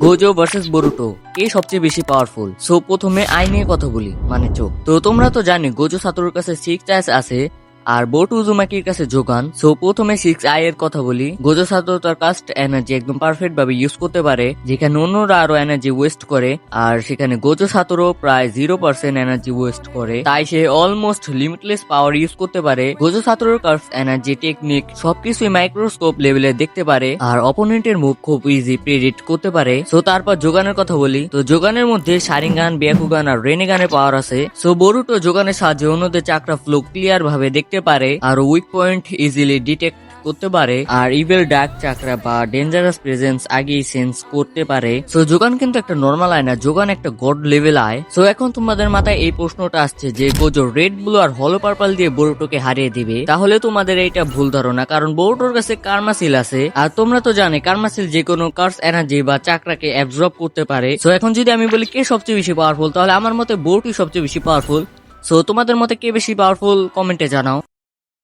Gojo versus Boruto কে সবচেয়ে বেশি powerful. So প্রথমে আই নিয়ে কথা বলি, মানে চোখ। তো তোমরা তো জানি গোজো সাতোরুর কাছে 6 আইস আছে আর বোটু উজুমাকির কাছে যোগান। সো প্রথমে 6 আই এর কথা বলি। গোজো সাতোরু তার কাস্ট এনার্জি একদম পারফেক্ট ভাবে ইউজ করতে পারে, যেখানে অন্যরা আরো এনার্জি ওয়েস্ট করে, আর সেখানে গোজো সাতোরু প্রায় 0% এনার্জি ওয়েস্ট করে, তাই সে অলমোস্ট লিমিটলেস পাওয়ার ইউজ করতে পারে। গোজো সাতোরুর কার্ভ এনার্জি টেকনিক সবকিছুই মাইক্রোস্কোপ লেভেলে দেখতে পারে, আর অপোনেন্টের মুভ খুব ইজি প্রেডিক্ট করতে পারে। সো তারপর যোগানের কথা বলি। তো যোগানের মধ্যে শারিঙ্গান, ব্যাকুগান আর রেনেগানের পাওয়ার আছে। সো বরুটো যোগানের সাহায্যে অন্যদের চাকরা ফ্লো ক্লিয়ার ভাবে দেখতে পারে আর উইক পয়েন্ট ইজিলি ডিটেক্ট করতে পারে, আর ইভেল ডার্ক চাকরা বা ডেঞ্জারাস প্রেজেন্স আগেই সেন্স করতে পারে। সো যোগান কিন্তু একটা নর্মাল আয় না, যোগান একটা গড লেভেল আয়। সো এখন তোমাদের মাথায় এই প্রশ্নটা আসছে যে গোজো রেড ব্লু আর হলো পার্পল দিয়ে বরুটোকে হারিয়ে দিবে। তাহলে তোমাদের এইটা ভুল ধারণা, কারণ বরুটোর কাছে কার্মাসিল আছে, আর তোমরা তো জানো কার্মাসিল যে কোনো কার্স এনার্জি বা চাকরাকে অ্যাবজর্ব করতে পারে। সো এখন যদি আমি বলি কে সবচেয়ে বেশি পাওয়ারফুল, তাহলে আমার মতে বরুটোই সবচেয়ে বেশি পাওয়ারফুল। সো তোমাদের মতে কে বেশি পাওয়ারফুল কমেন্টে জানাও।